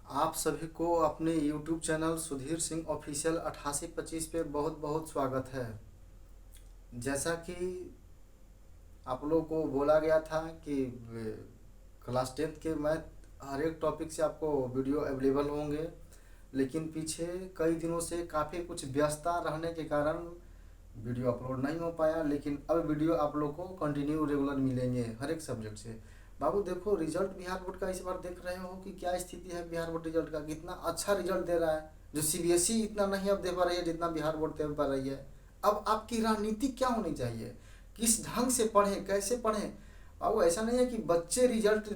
आप सभी को अपने YouTube channel Sudhir Singh official 8825 पे बहुत बहुत स्वागत है। जैसा कि आप लोगों को बोला गया था कि क्लास 10th के मैथ हर एक टॉपिक से आपको वीडियो अवेलेबल होंगे, लेकिन पीछे कई दिनों से काफ़ी कुछ व्यस्तता रहने के कारण वीडियो अपलोड नहीं हो पाया। लेकिन अब वीडियो आप लोग को कंटिन्यू रेगुलर मिलेंगे हर एक सब्जेक्ट से। बाबू देखो, रिजल्ट बिहार बोर्ड का इस बार देख रहे हो कि क्या स्थिति है। बिहार बोर्ड रिजल्ट का कितना अच्छा रिजल्ट दे रहा है, जो सीबीएसई इतना नहीं अब दे पा रही है जितना बिहार बोर्ड दे पा रही है। अब आपकी रणनीति क्या होनी चाहिए, किस ढंग से पढ़ें, कैसे पढ़ें। बाबू ऐसा नहीं है कि बच्चे रिजल्ट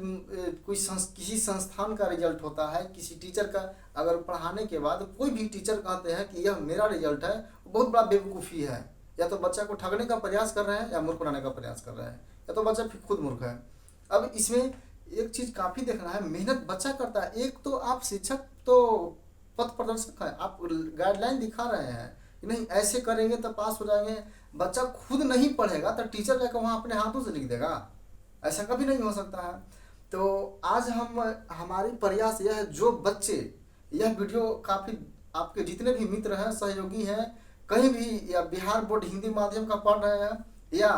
किसी संस्थान का रिजल्ट होता है, किसी टीचर का। अगर पढ़ाने के बाद कोई भी टीचर कहते हैं कि यह मेरा रिजल्ट है, बहुत बड़ा बेवकूफ़ी है। या तो बच्चा को ठगने का प्रयास कर रहे हैं या मूर्ख बनाने का प्रयास कर रहे हैं, या तो बच्चा खुद मूर्ख है। अब इसमें एक चीज़ काफ़ी देखना है, मेहनत बच्चा करता है। एक तो आप शिक्षक तो पथ प्रदर्शक हैं, आप गाइडलाइन दिखा रहे हैं कि नहीं ऐसे करेंगे तो पास हो जाएंगे। बच्चा खुद नहीं पढ़ेगा तो टीचर जाकर वहाँ अपने हाथों से लिख देगा, ऐसा कभी नहीं हो सकता है। तो आज हमारी प्रयास यह है, जो बच्चे यह वीडियो काफ़ी आपके जितने भी मित्र हैं, सहयोगी हैं, कहीं भी या बिहार बोर्ड हिंदी माध्यम का पढ़ रहे हैं या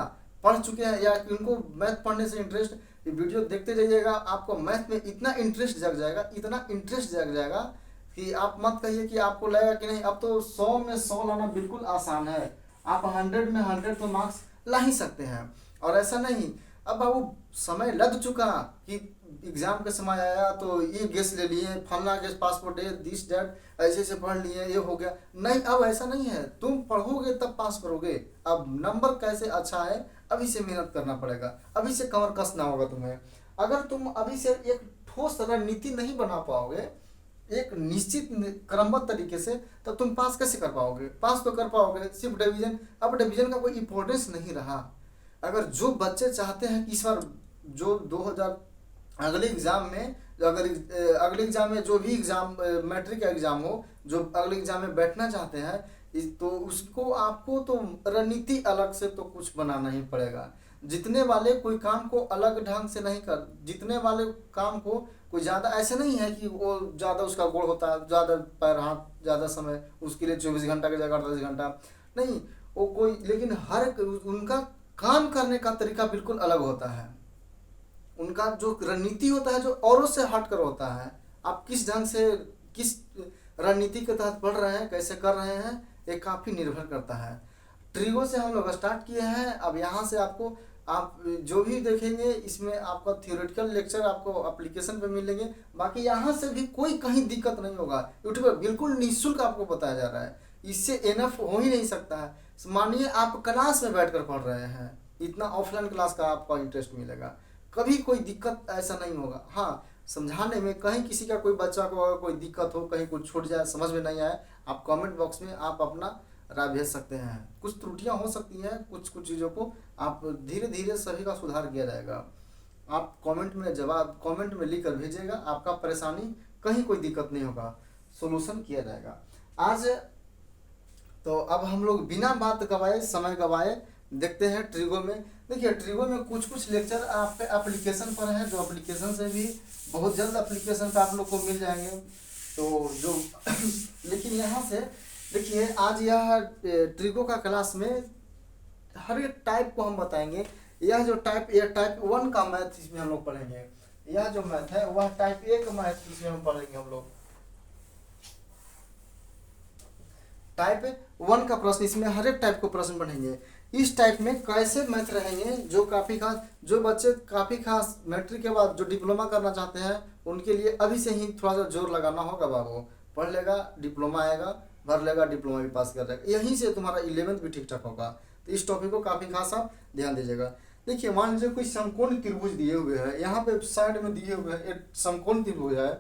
पढ़ चुके हैं, या इनको मैथ पढ़ने से इंटरेस्ट, ये वीडियो देखते जाइएगा। आपको मैथ में इतना इंटरेस्ट जग जाएगा, इतना इंटरेस्ट जग जाएगा कि आप मत कहिए कि आपको लगेगा कि नहीं अब तो 100 में 100 लाना बिल्कुल आसान है, आप 100 में 100 तो मार्क्स ला ही सकते हैं। और ऐसा नहीं, अब बाबू समय लग चुका कि एग्जाम के समय आया तो ये गेस ले लिए, फलना गेस पासपोर्ट है, दिस डैट, ऐसे ऐसे पढ़ लिए, ये हो गया। नहीं, अब ऐसा नहीं है, तुम पढ़ोगे तब पास करोगे। अब नंबर कैसे अच्छा है, अभी से मेहनत करना पड़ेगा, अभी से कमर कसना होगा तुम्हें। अगर तुम अभी से एक ठोस रणनीति नहीं बना पाओगे एक निश्चित क्रमबद्ध तरीके से, तो तुम पास कैसे कर पाओगे। पास तो कर पाओगे सिर्फ डिवीजन, अब डिवीजन का कोई इंपॉर्टेंस नहीं रहा। अगर जो बच्चे चाहते हैं कि इस बार जो 2000 अगले एग्जाम में, अगर अगले एग्जाम में जो भी एग्जाम मैट्रिक का एग्जाम हो, जो अगले एग्जाम में बैठना चाहते हैं, तो उसको आपको तो रणनीति अलग से तो कुछ बनाना ही पड़ेगा। जितने वाले कोई काम को अलग ढंग से नहीं कर, जितने वाले काम को कोई ज़्यादा ऐसे नहीं है कि वो ज़्यादा उसका गोल होता है, ज़्यादा पैर हाथ ज़्यादा समय उसके लिए 24 घंटा की जगह 48 घंटा नहीं, वो कोई, लेकिन हर उनका काम करने का तरीका बिल्कुल अलग होता है। उनका जो रणनीति होता है जो औरों से हट कर होता है। आप किस ढंग से, किस रणनीति के तहत पढ़ रहे हैं, कैसे कर रहे हैं, ये काफ़ी निर्भर करता है। ट्रिगो से हम लोग स्टार्ट किए हैं। अब यहाँ से आपको, आप जो भी देखेंगे इसमें आपका थियोरेटिकल लेक्चर आपको एप्लीकेशन पे मिलेंगे। बाकी यहाँ से भी कोई कहीं दिक्कत नहीं होगा। यूट्यूब पर बिल्कुल निःशुल्क आपको बताया जा रहा है, इससे एनफ हो ही नहीं सकता है। मानिए आप क्लास में बैठकर पढ़ रहे हैं, इतना ऑफलाइन क्लास का आपका इंटरेस्ट मिलेगा, कभी कोई दिक्कत ऐसा नहीं होगा। हाँ, समझाने में कहीं किसी का कोई बच्चा को अगर कोई दिक्कत हो, कहीं कुछ छूट जाए, समझ में नहीं आए, आप कमेंट बॉक्स में आप अपना राय भेज सकते हैं। कुछ त्रुटियां हो सकती हैं, कुछ कुछ चीज़ों को आप धीरे धीरे सभी का सुधार किया जाएगा। आप कमेंट में जवाब कमेंट में लिख कर भेजिएगा, आपका परेशानी कहीं कोई दिक्कत नहीं होगा, सोल्यूशन किया जाएगा। आज तो अब हम लोग बिना बात गवाए, समय गवाए देखते हैं ट्रिगो में। देखिए, ट्रिगो में कुछ कुछ लेक्चर आपके एप्लीकेशन पर हैं, जो एप्लीकेशन से भी बहुत जल्द एप्लीकेशन पे आप लोग को मिल जाएंगे। तो जो लेकिन यहाँ से देखिए, आज यह ट्रिगो का क्लास में हर एक टाइप को हम बताएंगे। यह जो टाइप, यह टाइप 1 का मैथ इसमें हम लोग पढ़ेंगे। यह जो मैथ है वह टाइप 1 का मैथ इसमें हम पढ़ेंगे। हम लोग टाइप 1 का प्रश्न, इसमें हर एक टाइप को प्रश्न पढ़ेंगे। इस टाइप में कैसे मैथ रहेंगे, जो काफ़ी खास, जो बच्चे काफ़ी खास मैट्रिक के बाद जो डिप्लोमा करना चाहते हैं उनके लिए अभी से ही थोड़ा सा जोर लगाना होगा। बाबू पढ़ लेगा, डिप्लोमा आएगा, भर लेगा, डिप्लोमा भी पास कर जाएगा, यहीं से तुम्हारा 11th भी ठीक ठाक होगा। तो इस टॉपिक को काफ़ी खास आप ध्यान दीजिएगा। देखिए, मान लीजिए कोई समकोण त्रिभुज दिए हुए हैं, यहाँ पे साइड में दिए हुए हैं एक समकोण त्रिभुज है।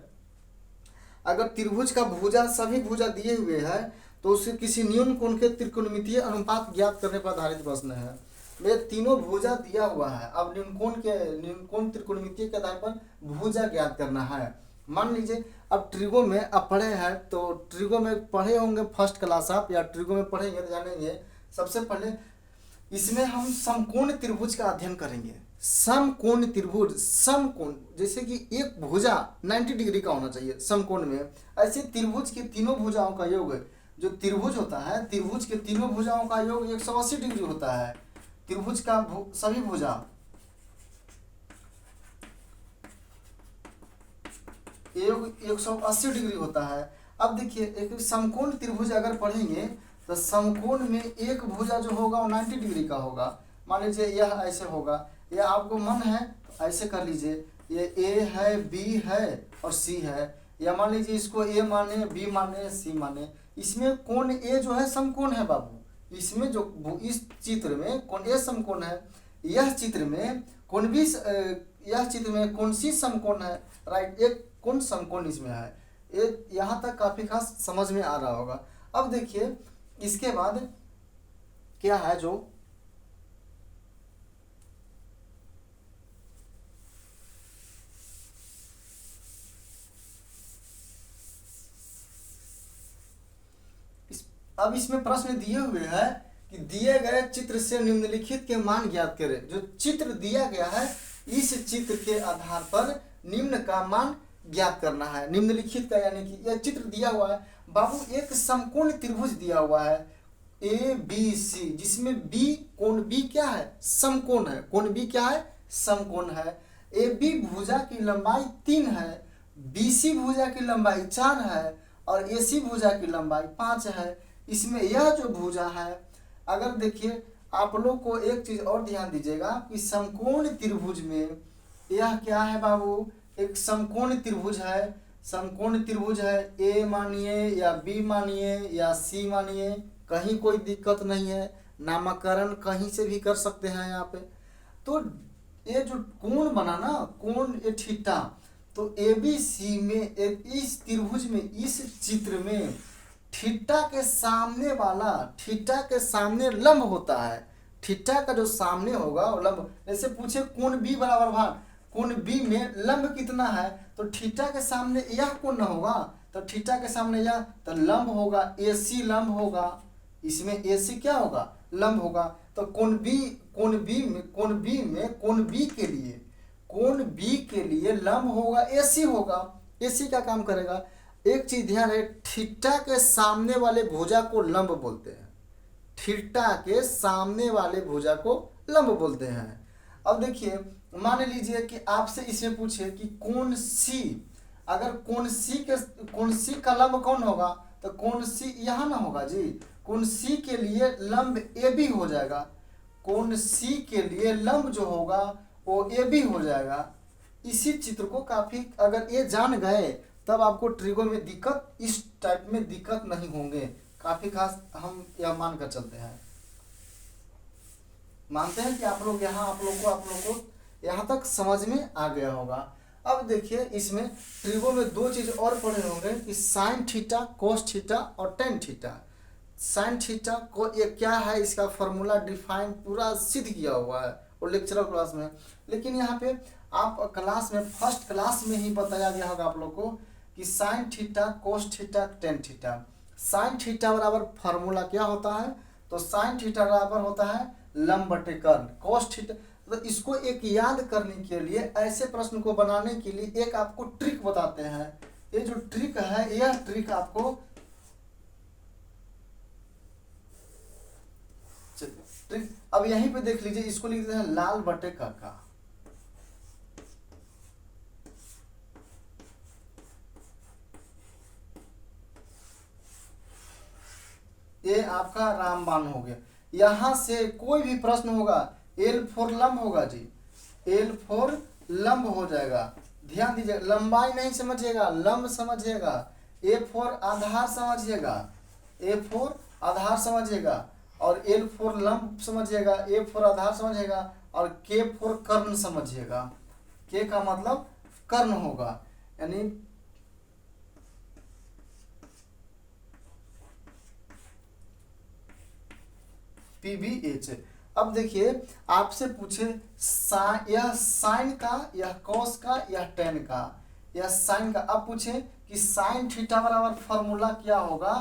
अगर त्रिभुज का भुजा, सभी भुजा दिए हुए हैं, तो उसे किसी न्यून कोण के त्रिकोणमितीय अनुपात ज्ञात करने पर आधारित प्रश्न है। ये तीनों भुजा दिया हुआ है, अब न्यून त्रिकोणमितीय के आधार पर भुजा ज्ञात करना है। मान लीजिए अब ट्रिगो में आप पढ़े हैं, तो ट्रिगो में पढ़े होंगे फर्स्ट क्लास आप, या ट्रिगो में पढ़ेंगे तो जानेंगे। सबसे पहले इसमें हम समकोण त्रिभुज का अध्ययन करेंगे। समकोण त्रिभुज, समकोण जैसे कि एक भुजा 90 डिग्री का होना चाहिए समकोण में, ऐसे त्रिभुज के तीनों भुजाओं का योग, जो त्रिभुज होता है त्रिभुज के तीनों भुजाओं का योग 180 डिग्री होता है। त्रिभुज का सभी भुजा योग 180 डिग्री होता है। अब देखिए एक समकोण त्रिभुज अगर पढ़ेंगे तो समकोण में एक भुजा जो होगा वो 90 डिग्री का होगा। मान लीजिए यह ऐसे होगा, यह आपको मन है तो ऐसे कर लीजिए, ये ए है, बी है और सी है, या मान लीजिए इसको ए माने, बी माने, सी माने। इसमें कोण ए जो है समकोण है बाबू, इसमें जो इस चित्र में कोण ए समकोण है, यह चित्र में कोण बी, यह चित्र में कौन सी समकोण है, राइट, एक कोण समकोण इसमें है। ये यहाँ तक काफी खास समझ में आ रहा होगा। अब देखिए इसके बाद क्या है, जो अब इसमें प्रश्न दिए हुए हैं कि दिए गए चित्र से निम्नलिखित के मान ज्ञात करें। जो चित्र दिया गया है इस चित्र के आधार पर निम्न का मान ज्ञात करना है। निम्नलिखित का यानी कि यह चित्र दिया हुआ है बाबू, एक समकोण त्रिभुज दिया हुआ है ए बी सी, जिसमें बी कोण बी क्या है, समकोण है। कोण बी क्या है, समकोण है। ए बी भुजा की लंबाई 3 है, बी सी भुजा की लंबाई 4 है और ए सी भुजा की लंबाई 5 है। इसमें यह जो भुजा है, अगर देखिए आप लोग को एक चीज और ध्यान दीजिएगा कि समकोण त्रिभुज में यह क्या है बाबू, एक समकोण त्रिभुज है। समकोण त्रिभुज है, ए मानिए या बी मानिए या सी मानिए, कहीं कोई दिक्कत नहीं है, नामकरण कहीं से भी कर सकते हैं यहाँ पे। तो ये जो कोण बना ना, कोण ये थीटा, तो ए बी सी में इस त्रिभुज में इस चित्र में थीटा के सामने वाला, थीटा के सामने लंब होता है। थीटा का जो सामने होगा वो लंब, जैसे पूछे कोण बी बराबर भाग, कोण बी में लंब कितना है, तो थीटा के सामने यह कोण न होगा, तो थीटा के सामने यह, तो लंब होगा AC लंब होगा, इसमें AC क्या होगा, लंब होगा। तो कोण बी के लिए लंब होगा AC होगा। AC क्या काम करेगा, एक चीज ध्यान है, थीटा के सामने वाले भुजा को लंब बोलते हैं। थीटा के सामने वाले भुजा को लंब बोलते हैं। अब देखिए मान लीजिए कि आपसे इसमें पूछे कि कोण C, अगर कोण C का लंब कौन होगा, तो कोण C यहाँ ना होगा जी, कोण C के लिए लंब AB हो जाएगा। कोण C के लिए लंब जो होगा वो AB हो जाएगा। इसी चित्र को काफी अगर ये जान गए तब आपको ट्रिगो में दिक्कत, इस टाइप में दिक्कत नहीं होंगे। काफी खास हम यह मान कर चलते हैं, मानते हैं कि आप लोग को यहाँ तक समझ में आ गया होगा। अब देखिए इसमें ट्रिगो में दो चीज और पढ़े होंगे कि साइन थीटा, कोस थीटा और टेन थीटा। साइन थीटा को ये क्या है, इसका फॉर्मूला डिफाइन पूरा सिद्ध किया हुआ है और लेक्चरल क्लास में, लेकिन यहाँ पे आप क्लास में फर्स्ट क्लास में ही बताया गया होगा आप लोग को कि sine theta, cos theta, tan theta. Sine theta बराबर फॉर्मूला क्या होता है, तो साइन थीटा बराबर होता है लंब बटे कर्ण। कोस थीटा, तो इसको एक याद करने के लिए, ऐसे प्रश्न को बनाने के लिए एक आपको ट्रिक बताते हैं। ये जो ट्रिक है, यह ट्रिक आपको ट्रिक अब यहीं पे देख लीजिए, इसको लिखते हैं लाल बटे काका। ये आपका रामबाण हो गया। यहां से कोई भी प्रश्न होगा, L4 लंब होगा जी, L4 लंब हो जाएगा। ध्यान दीजिए, लंबाई नहीं समझिएगा, लंब समझिएगा। A4 आधार समझिएगा, A4 आधार समझिएगा और L4 लंब समझिएगा, A4 आधार समझिएगा और K4 कर्ण समझिएगा। K का मतलब कर्ण होगा, यानी PBH। अब देखिए आपसे पूछे यह साइन का, यह कॉस का, यह टेन का, यह साइन का। अब पूछे कि साइन थीटा बराबर फॉर्मूला क्या होगा,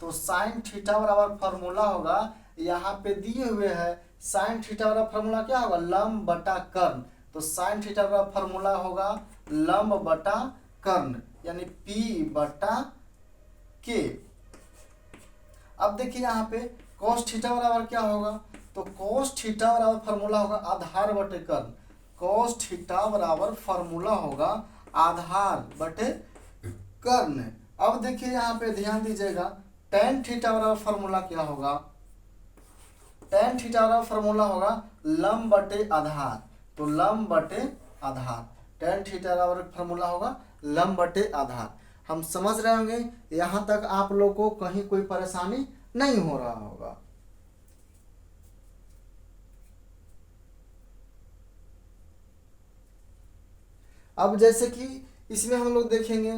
तो साइन थीटा बराबर फॉर्मूला होगा यहाँ पे दिए हुए है साइन थीटा वाला फॉर्मूला क्या होगा, लंब बटा कर्ण। तो साइन थीटा वाला फॉर्मूला होगा लंब बटा कर्ण, यानी P बटा K। अब देखिए यहाँ पे cos थीटा बराबर क्या होगा, तो cos थीटा बराबर फॉर्मूला होगा आधार बटे कर्ण। cos थीटा बराबर फॉर्मूला होगा आधार बटे कर्ण। अब देखिए यहाँ पे ध्यान दीजिएगा tan थीटा बराबर फॉर्मूला क्या होगा, tan थीटा बराबर फॉर्मूला होगा लंब बटे आधार। तो लंब बटे आधार, tan थीटा बराबर फॉर्मूला होगा लंब बटे आधार। हम समझ रहे होंगे, यहाँ तक आप लोग को कहीं कोई परेशानी नहीं हो रहा होगा। अब जैसे कि इसमें हम लोग देखेंगे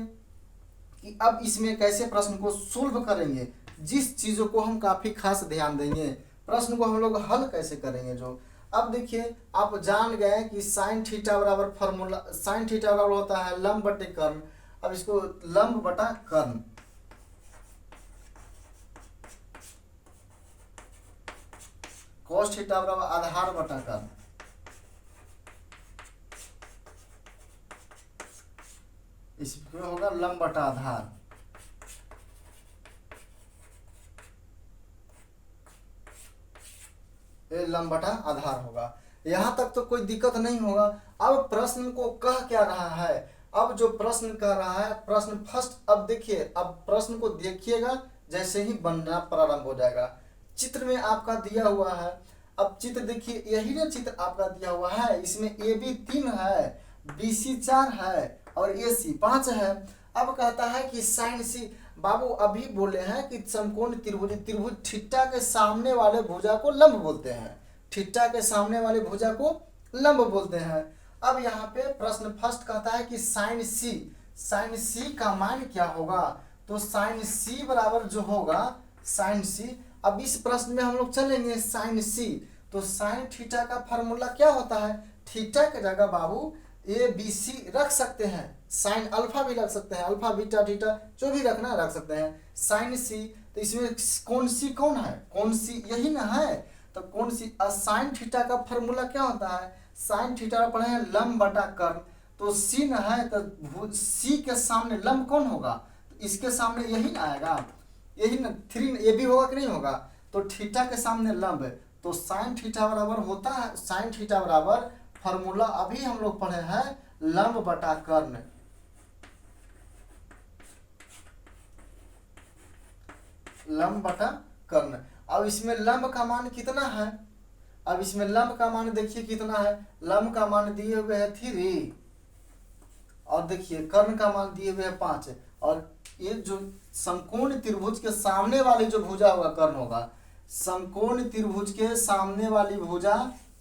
कि अब इसमें कैसे प्रश्न को सोल्व करेंगे, जिस चीज़ों को हम काफ़ी खास ध्यान देंगे, प्रश्न को हम लोग हल कैसे करेंगे। जो अब देखिए आप जान गए कि साइन थीटा बराबर फॉर्मूला, साइन थीटा बराबर होता है लंब बटे कर्ण। अब इसको लंब बटा कर्ण, cos थीटा बराबर आधार बटा कर्ण। इसमें होगा लंब बटा आधार। ये लंब बटा आधार होगा। यहाँ तक तो कोई दिक्कत नहीं होगा। अब प्रश्न को कह क्या रहा है, अब जो प्रश्न कह रहा है, प्रश्न फर्स्ट, अब देखिए, अब प्रश्न को देखिएगा जैसे ही बनना प्रारंभ हो जाएगा। चित्र में आपका दिया हुआ है, अब चित्र देखिए, यही ना चित्र आपका दिया हुआ है। इसमें AB 3 है, BC 4 है और AC 5 है। अब कहता है कि साइन सी, बाबू अभी बोले हैं कि समकोण त्रिभुज, त्रिभुज थीटा के सामने वाले भुजा को लंब बोलते हैं, थीटा के सामने वाले भुजा को लंब बोलते हैं। अब यहाँ पे प्रश्न फर्स्ट कहता है कि साइन सी, साइन सी का मान क्या होगा, तो साइन सी बराबर जो होगा साइन सी। अब इस प्रश्न में हम लोग चलेंगे साइन सी, तो साइन थीटा का फॉर्मूला क्या होता है, थीटा के जगह बाबू ABC रख सकते हैं, साइन अल्फा भी रख सकते हैं, अल्फा बीटा थीटा जो भी रखना रख सकते हैं। साइन सी, तो इसमें कौन सी कौन है, कौन सी यही ना है, तो कौन सी, साइन थीटा का फॉर्मूला क्या होता है, साइन थीटा पढ़े हैं लंब बटा कर्ण। तो सी न है तो सी के सामने लंब कौन होगा, तो इसके सामने यही ना आएगा, यही ना 3 ये भी होगा कि नहीं होगा, तो थीटा के सामने लंब है। तो साइन थीटा बराबर होता है, साइन थीटा बराबर फॉर्मूला अभी हम लोग पढ़े हैं लंब बटा कर्ण। लंब बटा कर्ण। अब इसमें लंब का मान कितना है, अब इसमें लंब का मान देखिए कितना है, लंब का मान दिए हुए है 3 और देखिए कर्ण का मान दिए हुए है 5। और ये जो समकोण त्रिभुज के सामने वाली जो भुजा होगा कर्ण होगा, समकोण त्रिभुज के सामने वाली भुजा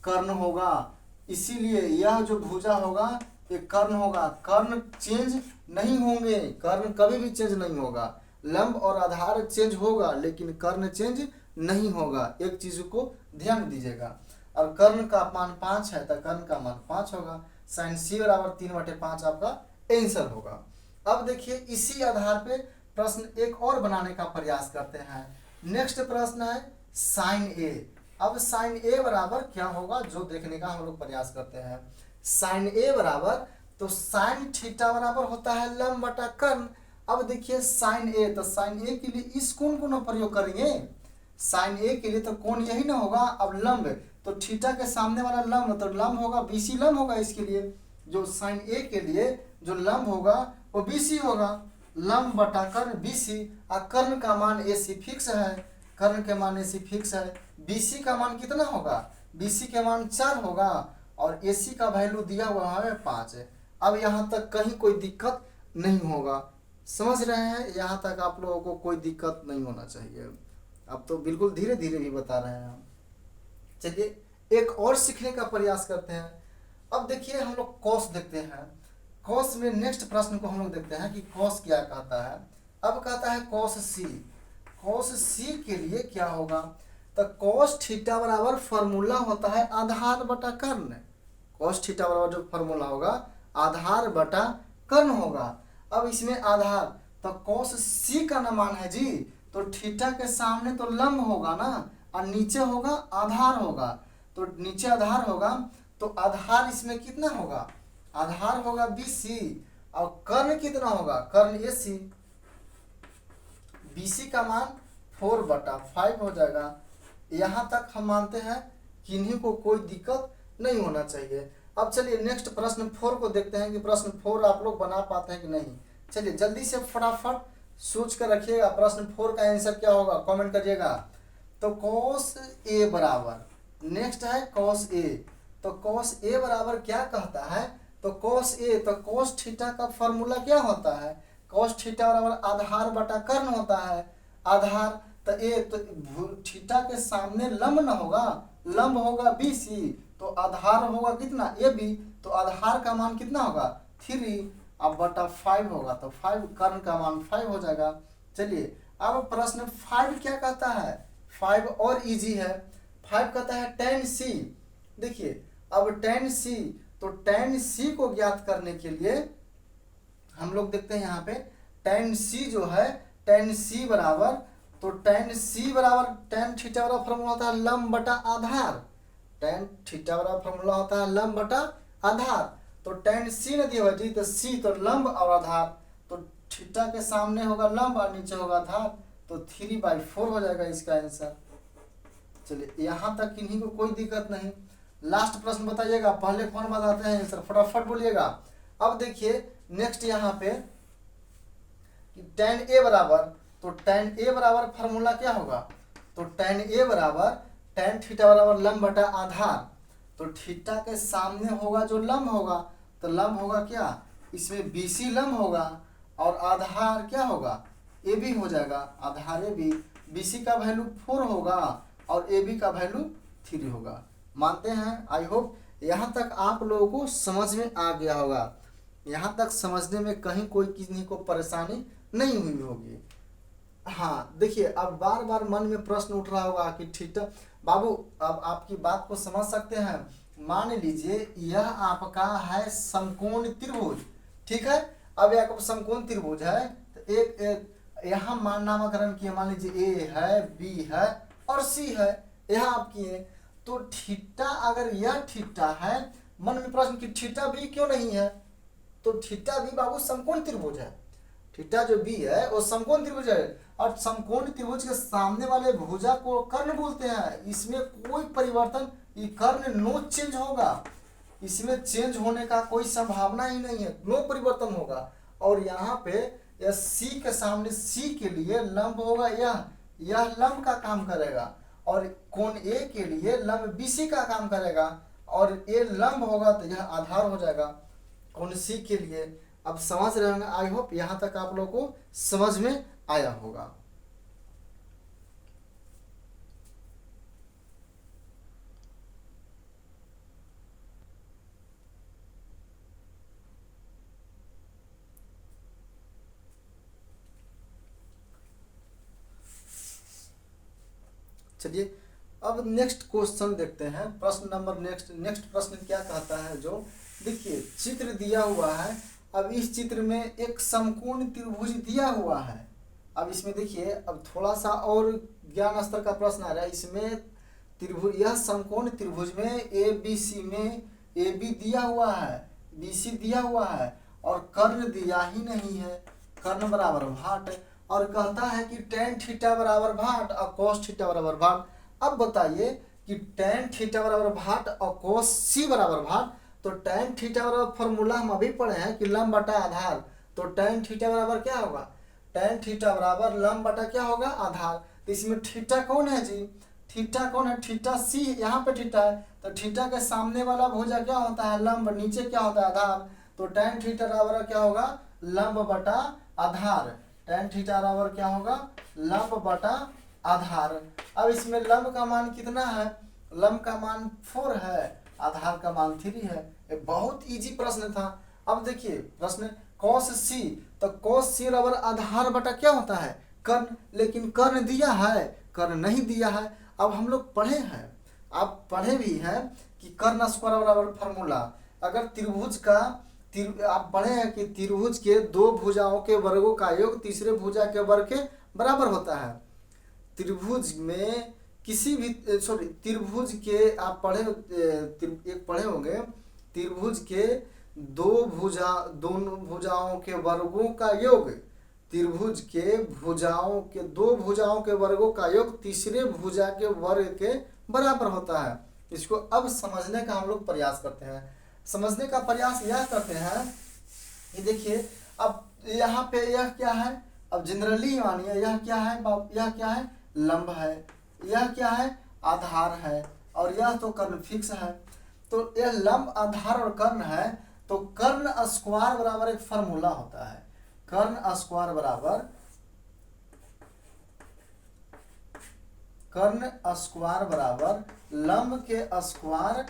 कर्ण होगा, इसीलिए यह जो भुजा होगा ये कर्ण होगा। कर्ण चेंज नहीं होंगे, कर्ण कभी भी चेंज नहीं होगा। लंब और आधार चेंज होगा लेकिन कर्ण चेंज नहीं होगा, एक चीज को ध्यान दीजिएगा। अब कर्ण का मान 5 है तो कर्ण का मान 5 होगा। साइन सी बराबर 3/5 आपका आंसर होगा। अब देखिए इसी आधार पे प्रश्न एक और बनाने का प्रयास करते हैं। नेक्स्ट प्रश्न है साइन ए। अब साइन ए बराबर क्या होगा जो देखने का हम लोग प्रयास करते हैं। साइन ए बराबर, तो साइन थीटा बराबर होता है लंब बटा कर्ण। अब देखिए साइन ए, तो साइन ए के लिए इस कोण को ना प्रयोग करेंगे, साइन ए के लिए तो कोण यही ना होगा। अब लंब, तो थीटा के सामने वाला लंब, तो लंब होगा BC लंब होगा। इसके लिए जो साइन ए के लिए जो लंब होगा वो BC होगा, लंब बटा कर्ण BC। और कर्ण का मान AC फिक्स है, कर्ण के मान AC फिक्स है। BC का मान कितना होगा, BC के मान 4 होगा और AC का वैल्यू दिया हुआ है 5। अब यहाँ तक कहीं कोई दिक्कत नहीं होगा, समझ रहे हैं, यहाँ तक आप लोगों को कोई दिक्कत नहीं होना चाहिए। अब तो बिल्कुल धीरे धीरे भी बता रहे हैं हम। चलिए एक और सीखने का प्रयास करते हैं। अब देखिए हम लोग कॉस देखते हैं। कॉस में नेक्स्ट प्रश्न को हम लोग देखते हैं कि कॉस क्या कहता है। अब कहता है कॉस सी। कॉस सी के लिए क्या होगा, तो कॉस थीटा बराबर फॉर्मूला होता है आधार बटा कर्ण। कॉस थीटा बराबर जो फॉर्मूला होगा आधार बटा कर्ण होगा। अब इसमें आधार, तो कॉस सी का ना मान है जी, तो थीटा के सामने तो लंब होगा ना, और नीचे होगा आधार होगा। तो नीचे आधार होगा तो आधार इसमें कितना होगा, आधार होगा BC और कर्ण कितना होगा, कर्ण AC। BC का मान 4/5 हो जाएगा। यहाँ तक हम मानते हैं किन्हीं को कोई दिक्कत नहीं होना चाहिए। अब चलिए नेक्स्ट प्रश्न 4 को देखते हैं कि प्रश्न 4 आप लोग बना पाते हैं कि नहीं। चलिए जल्दी से फटाफट सोच कर रखिएगा प्रश्न 4 का आंसर क्या होगा, कमेंट करिएगा। तो cos A बराबर, नेक्स्ट है cos A। तो cos A बराबर क्या कहता है, तो cos A, तो cos थीटा का फॉर्मूला क्या होता है, cos थीटा बराबर आधार बटा कर्ण होता है। आधार तो A, तो थीटा के सामने लंब न होगा, लंब होगा BC, तो आधार होगा कितना AB, तो आधार का मान कितना होगा 3 अब बटा 5 होगा, तो 5 कर्ण का मान 5 हो जाएगा। चलिए अब प्रश्न 5 क्या कहता है, 5 और इजी है। 5 कहता है tan C। देखिए अब tan C, तो tan C को ज्ञात करने के लिए हम लोग देखते हैं यहाँ पे tan C जो है, tan C बराबर, तो tan C बराबर tan थीटा बराबर फॉर्मूला होता है लंब बटा आधार, tan थीटा बराबर फॉर्मूला होता है लंब बटा आधार। तो tan C न दिया हुआ जी, तो C तो लंब और आधार, तो थीटा के सामने होगा लंब और नीचे होगा आधार, तो 3/4 हो जाएगा इसका आंसर। चलिए यहाँ तक किन्हीं को कोई दिक्कत नहीं। लास्ट प्रश्न बताइएगा, पहले कौन बताते हैं आंसर, फटाफट बोलिएगा। अब देखिए नेक्स्ट यहाँ पे tan A बराबर, तो tan A बराबर फॉर्मूला क्या होगा, तो tan A बराबर tan थीटा बराबर लंब बटा आधार, तो थीटा के सामने होगा जो लंब होगा, तो लंब होगा क्या, इसमें BC लंब होगा और आधार क्या होगा AB हो जाएगा, आधार AB। BC का वैल्यू 4 होगा और AB का वैल्यू 3 होगा। मानते हैं, आई होप यहाँ तक आप लोगों को समझ में आ गया होगा, यहाँ तक समझने में कहीं कोई किसी को परेशानी नहीं हुई होगी। हाँ देखिए अब बार बार मन में प्रश्न उठ रहा होगा कि थीटा, बाबू अब आपकी बात को समझ सकते हैं। मान लीजिए यह आपका है समकोण त्रिभुज, ठीक है। अब एक समकोण त्रिभुज है, तो एक यहाँ मान नामकरण किए, मान लीजिए A है, B है और C है, यहाँ आप किए। तो थीटा, अगर यह थीटा है, मन में प्रश्न कि थीटा भी क्यों नहीं है, तो थीटा भी बाबू समकोण त्रिभुज है, थीटा जो B है वो समकोण त्रिभुज है, और समकोण त्रिभुज के सामने वाले भुजा को कर्ण बोलते हैं। इसमें कोई परिवर्तन, ये कर्ण नो चेंज होगा, इसमें चेंज होने का कोई संभावना ही नहीं है, नो परिवर्तन होगा। और यहाँ पे यह C के सामने, C के लिए लंब होगा, यह लंब का काम करेगा, और कोण A के लिए लंब BC का काम करेगा, और A लंब होगा तो यह आधार हो जाएगा कोण C के लिए। अब समझ रहे होंगे, आई होप यहाँ तक आप लोगों को समझ में आया होगा। चलिए अब नेक्स्ट क्वेश्चन देखते हैं, प्रश्न नंबर नेक्स्ट प्रश्न क्या कहता है, जो देखिए चित्र दिया हुआ है। अब इस चित्र में एक समकोण त्रिभुज दिया हुआ है। अब इसमें देखिए, अब थोड़ा सा और ज्ञान स्तर का प्रश्न आ रहा है। इसमें त्रिभुज, यह समकोण त्रिभुज में ABC में AB दिया हुआ है, BC दिया हुआ है और कर्ण दिया ही नहीं है, कर्ण बराबर भाट, और कहता है कि tan थीटा बराबर भाट और cos थीटा बराबर भाट। अब बताइए कि tan थीटा बराबर भाट और cos C बराबर भाट, तो tan थीटा बराबर फॉर्मूला हम अभी पढ़े हैं कि लंब बटा आधार, तो tan थीटा बराबर क्या होगा, tan थीटा बराबर लंब बटा क्या होगा आधार। तो इसमें थीटा कौन है जी, थीटा कौन है, थीटा C, यहाँ पे थीटा है, तो थीटा के सामने वाला भुजा क्या होता है लंब, नीचे क्या होता है आधार, तो tan थीटा बराबर क्या होगा लंब बटा आधार, tan थीटा बराबर क्या होगा लंब बटा आधार। अब इसमें लंब का मान कितना है, लंब का मान 4 है, आधार का मान 3 है। ये बहुत इजी प्रश्न था। अब देखिए प्रश्न cos C, तो cos C बराबर आधार बटा क्या होता है कर्ण, लेकिन कर्ण दिया है, कर्ण नहीं दिया है। अब हम लोग पढ़े हैं, आप पढ़े भी हैं कि कर्ण स्क्वायर बराबर फॉर्मूला, अगर त्रिभुज का आप पढ़े हैं कि त्रिभुज के दो भुजाओं के वर्गों का योग तीसरे भुजा के वर्ग के बराबर होता है। त्रिभुज में किसी भी सॉरी त्रिभुज के आप एक पढ़े होंगे, त्रिभुज के दोनों भुजाओं के वर्गों का योग, त्रिभुज के दो भुजाओं के वर्गों का योग तीसरे भुजा के वर्ग के बराबर होता है। इसको अब समझने का हम लोग प्रयास करते हैं। समझने का प्रयास यह करते हैं, ये देखिए अब यहाँ पे यह क्या है, अब जनरली मानिए यह क्या है, यह क्या है, लंब है, यह क्या है, आधार है, और यह तो कर्ण फिक्स है। तो यह लंब, आधार और कर्ण है, तो कर्ण स्क्वायर बराबर एक फॉर्मूला होता है, कर्ण स्क्वायर बराबर लंब के स्क्वायर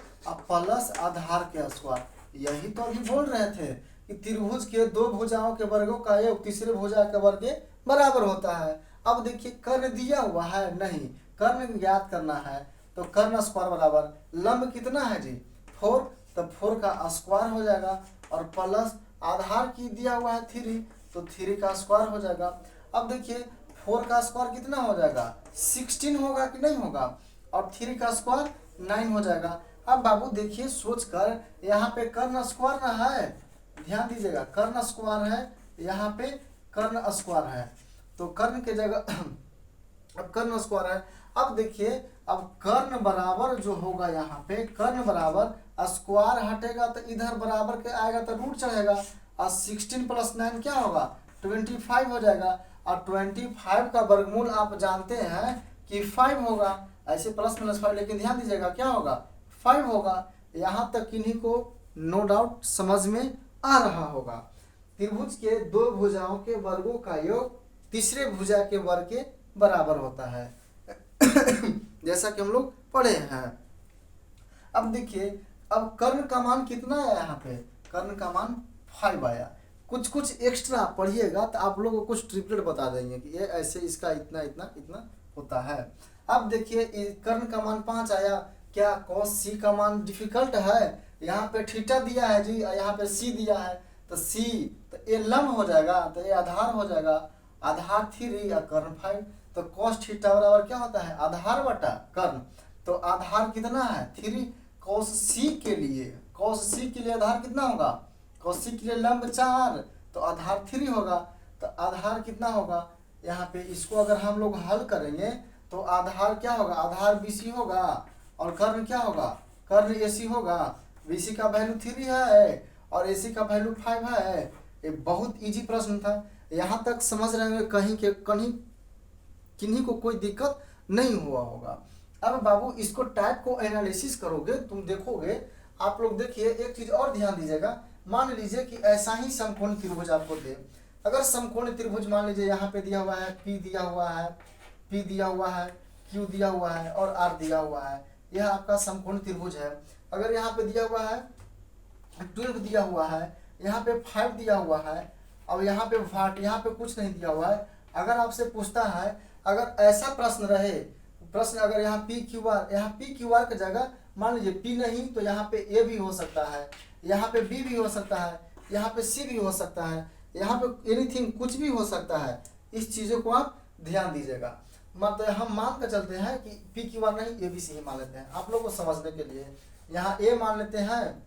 प्लस आधार के स्क्वायर। यही तो अभी बोल रहे थे कि त्रिभुज के दो भुजाओं के वर्गों का योग तीसरे भुजा के वर्ग के बराबर होता है। अब देखिए कर्ण दिया हुआ है, नहीं, कर्ण ज्ञात करना है, तो कर्ण स्क्वायर बराबर लंब कितना है जी 4, तो 4 का स्क्वायर हो जाएगा, और प्लस आधार की दिया हुआ है 3, तो 3 का स्क्वायर हो जाएगा। अब देखिए 4 का स्क्वायर कितना हो जाएगा, 16 होगा कि नहीं होगा, और 3 का स्क्वायर 9 हो जाएगा। अब बाबू देखिए सोच कर, यहाँ पे कर्ण स्क्वायर ना है, ध्यान दीजिएगा, कर्ण स्क्वायर है, यहाँ पे कर्ण स्क्वायर है, तो कर्ण के जगह अब कर्ण स्क्वायर है। अब देखिए अब कर्ण बराबर जो होगा, यहाँ पे कर्ण बराबर स्क्वायर हटेगा तो इधर बराबर के आएगा तो रूट चढ़ेगा, और 16 + 9 क्या होगा, 25 हो जाएगा, और 25 का वर्गमूल आप जानते हैं कि 5 होगा, ऐसे +-5, लेकिन ध्यान दीजिएगा क्या होगा, 5 होगा। यहाँ तक किन्हीं को नो डाउट समझ में आ रहा होगा। त्रिभुज के दो भुजाओं के वर्गों का योग तीसरे भुजा के वर्ग के बराबर होता है जैसा कि हम लोग पढ़े हैं। अब देखिए अब कर्ण का मान कितना आया, यहाँ पे कर्ण का मान 5 आया। कुछ एक्स्ट्रा पढ़िएगा तो आप लोगों को कुछ ट्रिपलेट बता देंगे कि ये ऐसे इसका इतना इतना इतना होता है। अब देखिए कर्ण का मान 5 आया, क्या cos c का मान डिफिकल्ट है, यहाँ पे थीटा दिया है जी, यहाँ पे c दिया है, तो c, तो ये लंब हो जाएगा, तो ये आधार हो जाएगा, आधार 3 या कर्ण 5, तो cos थीटा बराबर क्या होता है, आधार बटा कर्ण, तो आधार कितना है 3, cos c के लिए आधार कितना होगा, cos c के लिए लंब 4, तो आधार 3 होगा, तो आधार कितना होगा, यहाँ पे इसको अगर हम लोग हल करेंगे तो आधार क्या होगा, आधार BC होगा, और कर्ण क्या होगा, कर्ण AC होगा। BC का वैल्यू 3 है और AC का वैल्यू 5 है। ये बहुत इजी प्रश्न था, यहाँ तक समझ रहे होंगे, कहीं किन्हीं को कोई दिक्कत नहीं हुआ होगा। अब बाबू इसको टाइप को एनालिसिस करोगे, तुम देखोगे, आप लोग देखिए एक चीज और ध्यान दीजिएगा, मान लीजिए कि ऐसा ही समकोण त्रिभुज आपको दे, अगर समकोण त्रिभुज मान लीजिए यहाँ पे दिया हुआ है, P दिया हुआ है, Q दिया हुआ है और R दिया हुआ है, यह आपका समकोण त्रिभुज है। अगर यहाँ पे दिया हुआ है 12 दिया हुआ है, यहाँ पे 5 दिया हुआ है, और यहाँ पे वाट, यहाँ पे कुछ नहीं दिया हुआ है। अगर आपसे पूछता है, अगर ऐसा प्रश्न रहे, अगर यहाँ P Q R की जगह मान लीजिए P नहीं तो यहाँ पे A भी हो सकता है, यहाँ पे B भी हो सकता है, यहाँ पे C भी हो सकता है, यहाँ पे एनीथिंग कुछ भी हो सकता है। इस चीज़ों को आप ध्यान दीजिएगा। मतलब हम मान कर चलते हैं कि P Q R नहीं, A B C ही मान लेते हैं आप लोगों को समझने के लिए। यहाँ A मान लेते हैं,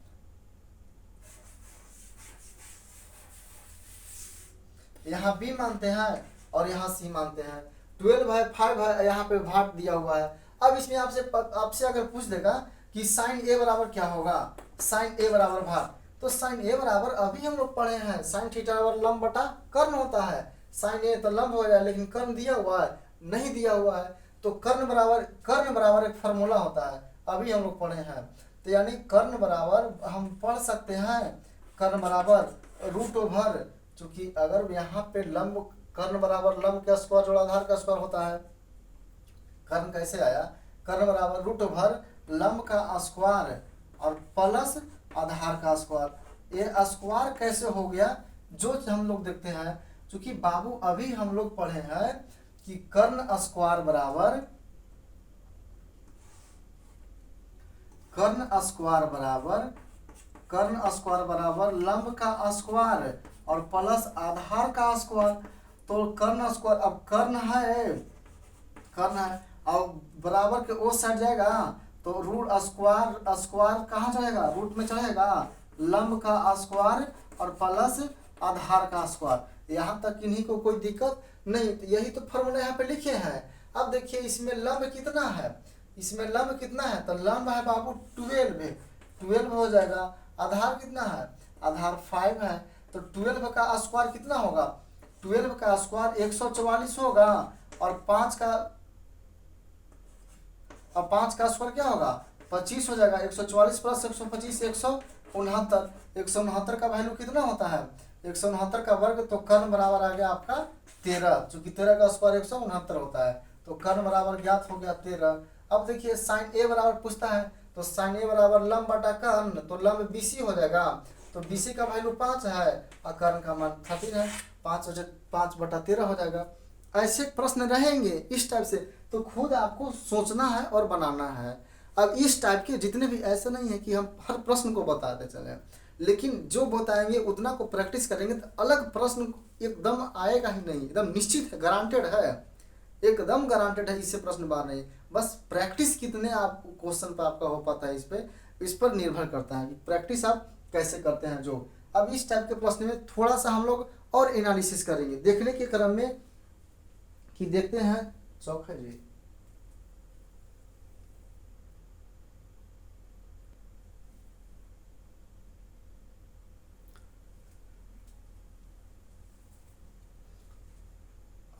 यहाँ B मानते हैं, और यहाँ C मानते हैं। 12 है, 5 है, यहाँ पे भाट दिया हुआ है। अब इसमें आपसे अगर पूछ देगा कि साइन A बराबर क्या होगा, साइन A बराबर भाट, तो साइन A बराबर अभी हम लोग पढ़े हैं, साइन थीटा बराबर लंब बटा कर्ण होता है। साइन A तो लंब हो जाए, लेकिन कर्ण दिया हुआ है, नहीं दिया हुआ है, तो कर्ण बराबर एक फार्मूला होता है, अभी हम लोग पढ़े हैं। तो यानी कर्ण बराबर हम पढ़ सकते हैं, कर्ण बराबर रूट ओवर, चूंकि अगर यहाँ पे लंब, कर्ण बराबर लंब का स्क्वायर जोड़ा आधार का स्क्वायर होता है। कर्ण कैसे आया, कर्ण बराबर रूट ओवर लंब का स्क्वायर और प्लस आधार का स्क्वायर। ये स्क्वायर कैसे हो गया, जो हम लोग देखते हैं, चूंकि बाबू अभी हम लोग पढ़े हैं कि कर्ण स्क्वायर बराबर लंब का स्क्वायर और प्लस आधार का स्क्वायर। तो कर्ण स्क्वायर, अब कर्ण है और बराबर के उस साइड जाएगा तो रूट स्क्वायर स्क्वायर कहाँ चढ़ेगा, रूट में चढ़ेगा, लंब का स्क्वायर और प्लस आधार का स्क्वायर। यहाँ तक इन्हीं को कोई दिक्कत नहीं, तो यही तो फॉर्मूला यहाँ पे लिखे हैं। अब देखिए इसमें लंब कितना है, इसमें लंब कितना है, तो लंब है बाबू 12 हो जाएगा। आधार कितना है, आधार 5 है, तो 12 का स्क्वायर कितना होगा, 12 का स्क्वायर 144 होगा, और 5 का स्क्वायर क्या होगा 25 हो जाएगा। 144 प्लस 125 169। 169 का वैल्यू कितना होता है, 169 का वर्ग, तो कर्ण बराबर आ गया आपका 13, चूंकि 13 का स्क्वायर 169 होता है, तो कर्ण बराबर ज्ञात हो गया 13। अब देखिए साइन ए बराबर पूछता है, तो साइन ए बराबर लंब बटा कर्ण, तो लंब BC हो जाएगा, तो BC का वैल्यू 5 है और कर्ण का मान 13 है, 5/13 हो जाएगा। ऐसे प्रश्न रहेंगे इस टाइप से, तो खुद आपको सोचना है और बनाना है। अब इस टाइप के जितने भी, ऐसे नहीं है कि हम हर प्रश्न को बताते चले, लेकिन जो बताएंगे उतना को प्रैक्टिस करेंगे तो अलग प्रश्न एकदम आएगा ही नहीं, एकदम निश्चित है, गारंटेड है, एकदम गारंटेड है, इससे प्रश्न बाहर नहीं। बस प्रैक्टिस कितने आप क्वेश्चन पर आपका हो पाता है, इस पर निर्भर करता है कि प्रैक्टिस आप कैसे करते हैं। जो अब इस टाइप के प्रश्न में थोड़ा सा हम लोग और एनालिसिस करेंगे देखने के क्रम में, कि देखते हैं चौक है जी।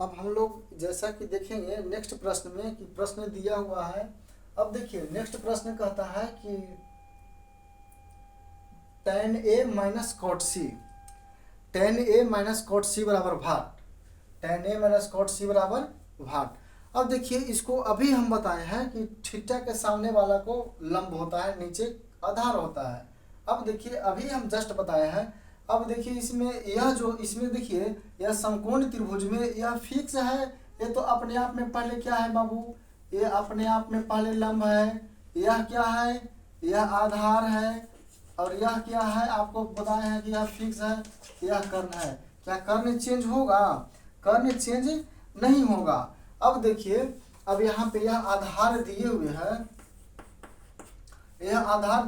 अब हम लोग जैसा कि देखेंगे नेक्स्ट प्रश्न में, कि प्रश्न दिया हुआ है। अब देखिए नेक्स्ट प्रश्न कहता है कि tan A minus cot C, tan A minus cot C बराबर भाट, tan A minus cot C बराबर भाट। अब देखिए इसको अभी हम बताए हैं कि थीटा के सामने वाला को लंब होता है, नीचे आधार होता है। अब देखिए अभी हम जस्ट बताए हैं। अब देखिए इसमें यह जो, इसमें देखिए यह समकोण त्रिभुज में यह फिक्स है, ये तो अपने आप में पहले क्या है बाबू, ये अपने आप में पहले लंब है, यह क्या है, यह आधार है, और यह क्या है आपको बताए हैं कि यह फिक्स है, यह कर्ण है। क्या कर्ण चेंज होगा, कर्ण चेंज नहीं होगा। अब देखिए अब यहाँ पे यह आधार दिए हुए हैं, यह आधार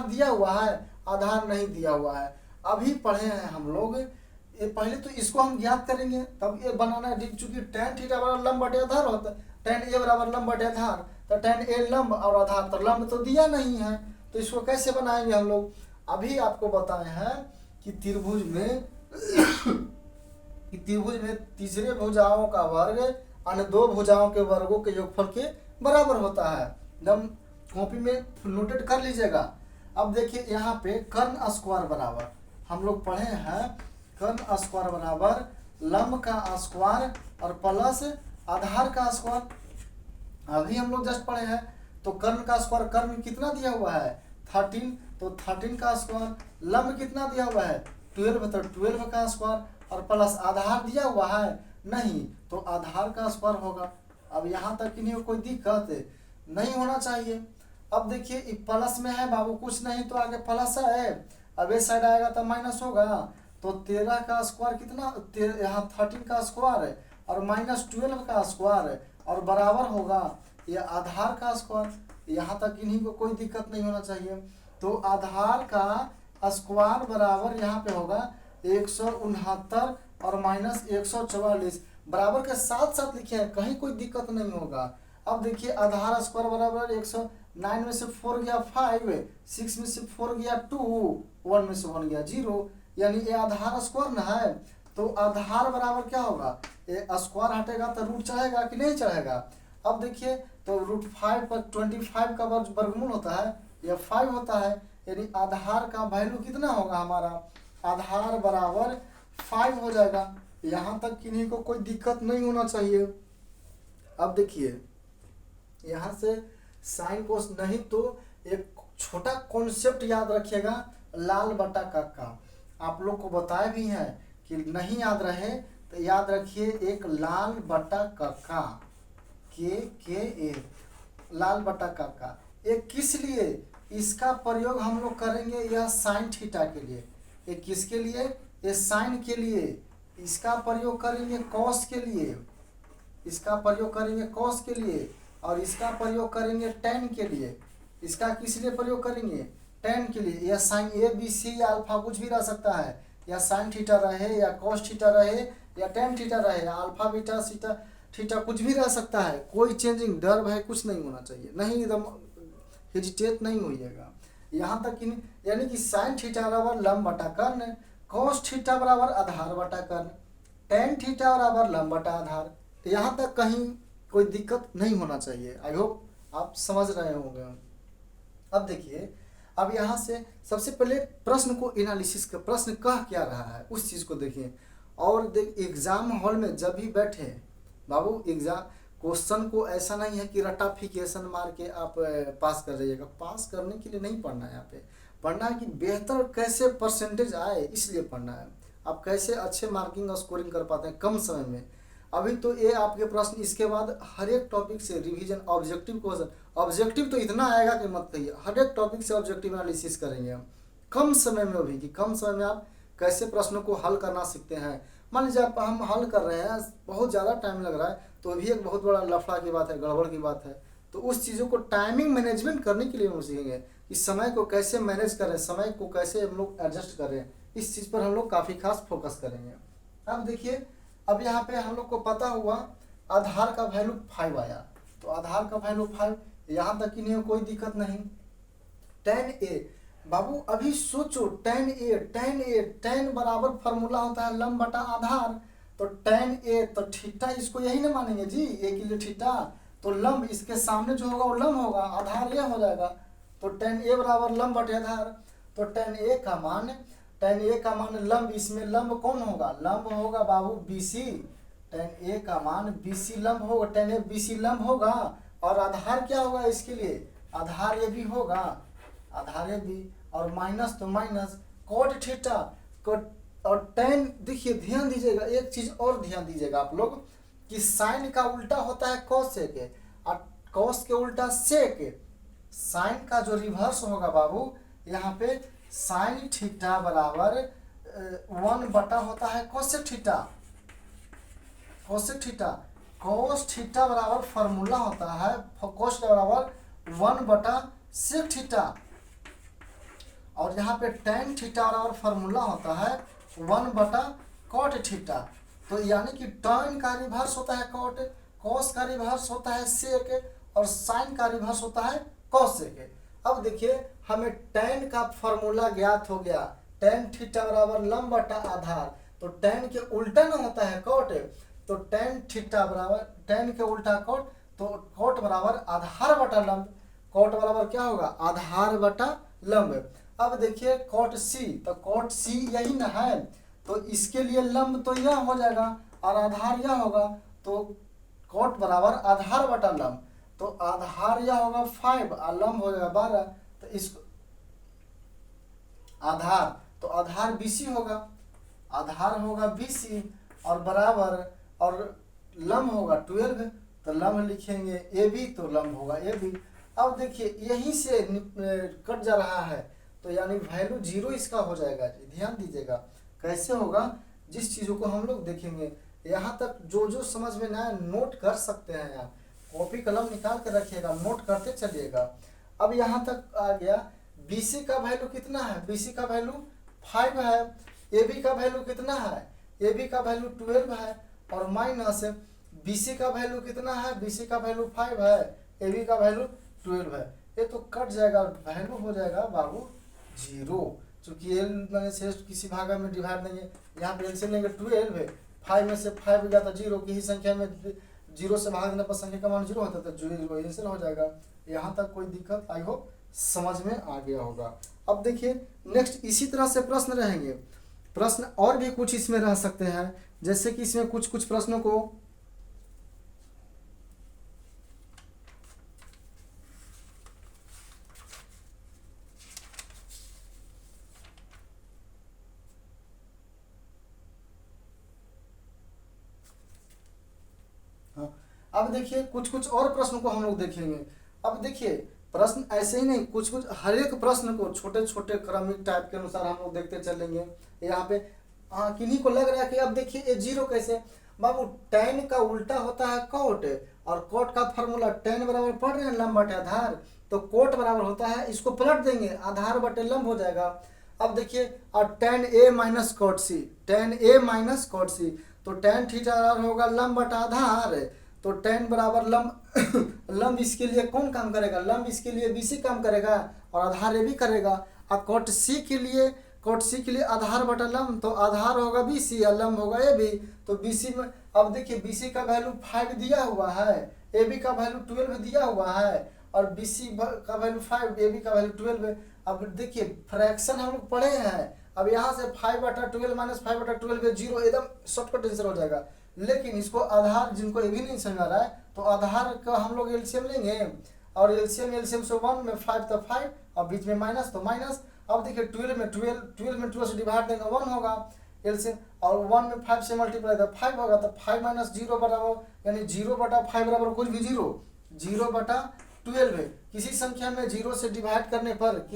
दिया हुआ है, आधार नहीं दिया हुआ है। अभी पढ़े हैं हम लोग, ये पहले तो इसको हम ज्ञात करेंगे तब ये बनाना है, चूंकि tan थीटा बराबर लंब बटे आधार होता है, tan A बराबर लंब बटे आधार, तो tan A लंब और आधार, तो लंब तो दिया नहीं है, तो इसको कैसे बनाएंगे हम लोग। अभी आपको बताए हैं कि त्रिभुज में तीसरे भुजाओं का वर्ग अन्य दो भुजाओं के वर्गों के योगफल के बराबर होता है। एकदम कॉपी में नोटेट कर लीजिएगा। अब देखिए यहाँ पे कर्ण स्क्वायर बराबर, हम लोग पढ़े हैं, कर्ण स्क्वायर बराबर लंब का स्क्वायर और प्लस आधार का स्क्वायर। अभी हम लोग जस्ट पढ़े हैं, तो कर्ण का स्क्वायर, कर्ण कितना दिया हुआ है 13, तो 13 का स्क्वायर, लंब कितना दिया हुआ है 12, तो 12 का स्क्वायर, और प्लस आधार दिया हुआ है नहीं, तो आधार का स्क्वायर होगा। अब यहाँ तक इन्हीं को कोई दिक्कत नहीं होना चाहिए। अब देखिए प्लस में है बाबू, कुछ नहीं तो आगे प्लस है, अब इस साइड आएगा तो माइनस होगा, तो 13 का स्क्वायर कितना, यहाँ 13 का स्क्वायर है और माइनस 12 का स्क्वायर है, और बराबर होगा ये आधार का स्क्वायर। यहाँ तक इन्हीं को कोई दिक्कत नहीं होना चाहिए। तो आधार का स्क्वायर बराबर यहाँ पे होगा 169 और माइनस 144, बराबर के साथ साथ लिखे हैं, कहीं कोई दिक्कत नहीं होगा। अब देखिए आधार स्क्वायर बराबर 109 में से 4 गया 5, 6 में से 4 गया 2, 1 में से 1 गया 0, यानी ये आधार स्क्वायर ना है। तो आधार बराबर क्या होगा, ये स्क्वायर हटेगा तो रूट चढ़ेगा कि नहीं चढ़ेगा। अब देखिए तो √5 पर 25 का वर्गमूल होता है, यह 5 होता है, यानी आधार का वैल्यू कितना होगा हमारा, आधार बराबर 5 हो जाएगा। यहाँ तक किन्हीं को कोई दिक्कत नहीं होना चाहिए। अब देखिए यहाँ से साइन कोस, नहीं तो एक छोटा कॉन्सेप्ट याद रखिएगा, लाल बटा काका। आप लोग को बताए भी हैं कि नहीं याद रहे तो याद रखिए, एक लाल बटा काका, के लाल बटा काका। ये किस लिए, इसका प्रयोग हम लोग करेंगे यह साइन थीटा के लिए, ये किसके लिए, ये साइन के लिए। इसका प्रयोग करेंगे कॉस के लिए, इसका प्रयोग करेंगे कॉस के लिए, और इसका प्रयोग करेंगे tan के लिए। इसका किस लिए प्रयोग करेंगे? tan के लिए। या साइन ए बी सी या अल्फा कुछ भी रह सकता है, या साइन थीटा रहे या कॉस थीटा रहे या tan थीटा रहे या अल्फा बीटा सीटा थीटा कुछ भी रह सकता है। कोई चेंजिंग डर भय कुछ नहीं होना चाहिए, नहीं एकदम हेजिटेट नहीं होइएगा। यहाँ तक कि यानी कि साइन थीटा बराबर लंब बटा कर्ण, कॉस थीटा बराबर आधार बटा कर्ण, tan थीटा बराबर लंब बटा आधार। तो यहाँ तक कहीं कोई दिक्कत नहीं होना चाहिए। आई होप आप समझ रहे होंगे। अब देखिए, अब यहाँ से सबसे पहले प्रश्न को एनालिसिस कर, प्रश्न कह क्या रहा है उस चीज़ को देखिए। और एग्जाम हॉल में जब भी बैठे बाबू, एग्जाम क्वेश्चन को ऐसा नहीं है कि रटाफिकेशन मार के आप पास कर जाइएगा। पास करने के लिए नहीं पढ़ना है, यहाँ पे पढ़ना है कि बेहतर कैसे परसेंटेज आए, इसलिए पढ़ना है। आप कैसे अच्छे मार्किंग और स्कोरिंग कर पाते हैं कम समय में। अभी तो ये आपके प्रश्न, इसके बाद हर एक टॉपिक से रिवीजन, ऑब्जेक्टिव क्वेश्चन, ऑब्जेक्टिव तो इतना आएगा कि मत कहिए। हर एक टॉपिक से ऑब्जेक्टिव एनालिसिस करेंगे हम कम समय में भी, कि कम समय में आप कैसे प्रश्नों को हल करना सीखते हैं। मान लीजिए आप हम हल कर रहे हैं, बहुत ज़्यादा टाइम लग रहा है, तो भी एक बहुत बड़ा लफड़ा की बात है, गड़बड़ की बात है। तो उस चीज़ों को टाइमिंग मैनेजमेंट करने के लिए हम सीखेंगे कि समय को कैसे मैनेज करें, समय को कैसे हम लोग एडजस्ट करें। इस चीज़ पर हम लोग काफ़ी खास फोकस करेंगे। अब देखिए, अब यहाँ पे हम लोग को पता हुआ आधार का वैल्यू 5 आया, तो आधार का वैल्यू 5, यहाँ तक कि नहीं कोई दिक्कत नहीं। tan a बाबू, अभी सोचो tan tan बराबर फॉर्मूला होता है लंब बटा आधार। तो tan a तो थीटा, इसको यही ना मानेंगे जी, a के लिए थीटा, तो लंब इसके सामने जो होगा वो लंब होगा, आधार ये हो जाएगा। तो tan a बराबर लंब बटे आधार। तो tan a का मान लंब, इसमें लंब कौन होगा? लंब होगा बाबू BC। tan a का मान BC लंब होगा, tan a BC लंब होगा। और आधार क्या होगा इसके लिए? आधार ये भी होगा, आधार ये भी, और माइनस तो माइनस cot थीटा और tan। देखिए ध्यान दीजिएगा, एक चीज और ध्यान दीजिएगा आप लोग, कि साइन का उल्टा होता है cos के, और cos के उल्टा sec। साइन का जो रिवर्स होगा बाबू, यहाँ पे साइन थीटा बराबर 1 बटा होता है कोसेक थीटा। कोस थीटा बराबर फॉर्मूला होता है, कोस बराबर 1 बटा सेक थीटा। और यहाँ पे tan थीटा बराबर फॉर्मूला होता है 1 बटा कॉट थीटा। तो यानी कि tan का रिवर्स होता है कॉट, कॉस का रिवर्स होता है सेक, और साइन का रिवर्स होता है कोसेक। अब देखिए, हमें tan का फॉर्मूला ज्ञात हो गया, tan थीटा बराबर लंब बटा आधार। तो tan के उल्टा ना होता है कॉट, तो tan थीटा बराबर tan के उल्टा कॉट, तो कॉट बराबर आधार बटा लंब। कॉट बराबर क्या होगा? आधार बटा लंब। अब देखिए कॉट C, तो कॉट C यही ना है, तो इसके लिए लंब तो यह हो जाएगा और आधार यह होगा, तो कॉट बराबर आधार बटा लंब। तो आधार यह होगा 5 और लंब हो जाएगा 12। तो इसको आधार, तो आधार BC होगा, आधार होगा BC और बराबर, और लंब होगा 12, तो लंब लिखेंगे AB, तो लंब होगा AB। अब देखिए यहीं से कट जा रहा है, तो यानी वैल्यू 0 इसका हो जाएगा। ध्यान दीजिएगा कैसे होगा, जिस चीज़ों को हम लोग देखेंगे। यहाँ तक जो जो समझ में ना आए नोट कर सकते हैं आप, कॉपी कलम निकाल कर रखिएगा, नोट करते चलिएगा। अब यहाँ तक आ गया, BC का वैल्यू कितना है? BC का वैल्यू 5 है। AB का वैल्यू कितना है? AB का वैल्यू 12 है, और माइनस BC का वैल्यू कितना है? BC का वैल्यू 5 है, AB का वैल्यू 12 है। ये तो कट जाएगा, वैल्यू हो जाएगा बाबू 0, चूँकि एल मैंने से किसी भागा में डिवाइड नहीं है। यहाँ पे एलसीएम लेंगे 12 है, 5 में से 5 गया तो 0, की ही संख्या में 0 से भाग देने पर संख्या का मान 0 होता है, तो 0 एलसीएम हो जाएगा। यहाँ तक कोई दिक्कत आई होप समझ में आ गया होगा। अब देखिए नेक्स्ट इसी तरह से प्रश्न रहेंगे। प्रश्न और भी कुछ इसमें रह सकते हैं, जैसे कि इसमें कुछ कुछ प्रश्नों को अब देखिए कुछ कुछ और प्रश्नों को हम लोग देखेंगे। अब देखिए प्रश्न ऐसे ही नहीं, कुछ कुछ हर एक प्रश्न को छोटे छोटे क्रमिक टाइप के अनुसार हम लोग देखते चलेंगे। यहाँ पे किन्हीं को लग रहा है कि अब देखिए ये 0 कैसे? बाबू tan का उल्टा होता है कॉट, और कोट का फॉर्मूला tan बराबर पढ़ रहे हैं लंब बटे आधार, तो कोट बराबर होता है, इसको पलट देंगे आधार बटे लंब हो जाएगा। अब देखिए और tan a minus cot C, tan a minus cot C, तो tan थीटा होगा लंब बटा आधार, तो tan बराबर लंब लंब इसके लिए कौन काम करेगा, लंब इसके लिए BC काम करेगा और आधार ए भी करेगा। और कोट सी के लिए आधार बटा लंब, तो आधार होगा BC और लंब होगा AB, तो BC में अब देखिए BC का वैल्यू 5 दिया हुआ है, AB का वैल्यू 12 दिया हुआ है और BC का वैल्यू 5, AB का वैल्यू 12 है। अब देखिए फ्रैक्शन हम लोग पढ़े हैं, अब यहाँ से 5/12 माइनस 5/12 जीरो, एकदम शॉर्टकट आंसर हो जाएगा। लेकिन इसको आधार जिनको ये भी नहीं समझ आ रहा है, तो आधार का हम लोग एलसीएम लेंगे और एलसीएम से 1 में 5 तो 5 और बीच में माइनस तो माइनस। अब देखिए 12 में 12 से डिवाइड देंगे 1 होगा एलसीएम, और 1 में 5 से मल्टीप्लाई तो 5 होगा, तो 5 माइनस 0 बराबर यानी 0/5 बराबर कुछ भी 0/12 है। किसी संख्या में 0 से डिवाइड करने पर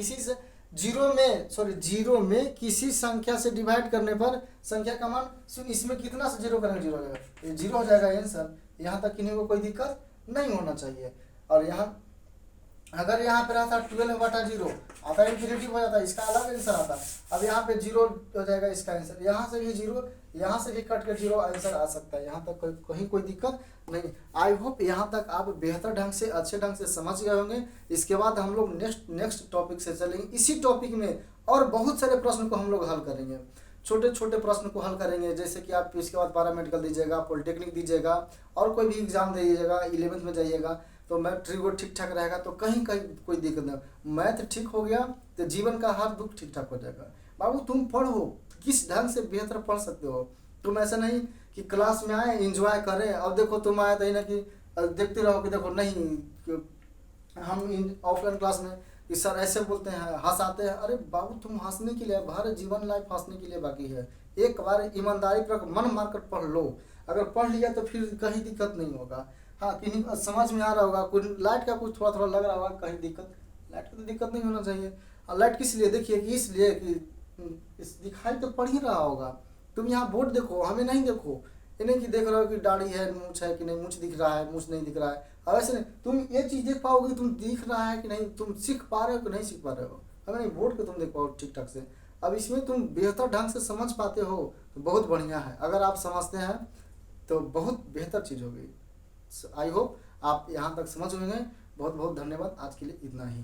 जीरो में किसी संख्या से डिवाइड करने पर संख्या का मान, इसमें कितना से 0 करेंगे 0 हो जाएगा, ये 0 हो जाएगा आंसर। यहाँ तक किन्हीं को कोई दिक्कत नहीं होना चाहिए। और यहाँ अगर यहाँ पे रहता 12/0 आता इंफिनिटिव हो जाता, इसका अलग आंसर आता। अब यहाँ पे 0 हो जाएगा इसका आंसर, यहाँ से भी 0, यहाँ से भी कट के 0 आंसर आ सकता है। यहाँ तक कहीं कोई दिक्कत नहीं। आई होप यहाँ तक आप बेहतर ढंग से अच्छे ढंग से समझ गए होंगे। इसके बाद हम लोग नेक्स्ट टॉपिक से चलेंगे। इसी टॉपिक में और बहुत सारे प्रश्न को हम लोग हल करेंगे, छोटे छोटे प्रश्न को हल करेंगे। जैसे कि आप इसके बाद पैरामेडिकल दीजिएगा, पॉलिटेक्निक दीजिएगा और कोई भी एग्जाम दीजिएगा, 11th में जाइएगा तो मैथ ठीक ठाक रहेगा, तो कहीं कोई दिक्कत नहीं। मैथ ठीक हो गया तो जीवन का हर दुख ठीक ठाक हो जाएगा। बाबू तुम पढ़ो, किस ढंग से बेहतर पढ़ सकते हो। तुम ऐसा नहीं कि क्लास में आए एंजॉय करें और देखो तुम आए तो ना कि देखते रहो कि देखो नहीं, हम ऑफलाइन क्लास में कि सर ऐसे बोलते हैं, हंसाते हैं। अरे बाबू तुम हंसने के लिए, हमारे जीवन लाइफ हंसने के लिए बाकी है। एक बार ईमानदारी पर मन मारकर पढ़ लो, अगर पढ़ लिया तो फिर कहीं दिक्कत नहीं होगा। हाँ किन्हीं समझ में आ रहा होगा, कुछ लाइट का कुछ थोड़ा लग रहा होगा कहीं दिक्कत, लाइट का तो दिक्कत नहीं होना चाहिए। और लाइट किस लिए, देखिए कि इसलिए कि इस दिखाई तो पड़ ही रहा होगा। तुम यहाँ बोर्ड देखो, हमें नहीं देखो, ये नहीं कि देख रहे हो कि दाढ़ी है, मूछ है कि नहीं, मूछ दिख रहा है, मूछ नहीं दिख रहा है। और ऐसे नहीं, तुम ये चीज़ देख पाओगे तुम दिख रहा है कि नहीं, तुम सीख पा रहे हो कि नहीं सीख पा रहे हो, हमें नहीं बोर्ड को तुम देख पाओ ठीक ठाक से। अब इसमें तुम बेहतर ढंग से समझ पाते हो तो बहुत बढ़िया है। अगर आप समझते हैं तो बहुत बेहतर चीज़ होगी। आई होप आप यहाँ तक समझ होंगे। बहुत बहुत धन्यवाद, आज के लिए इतना ही।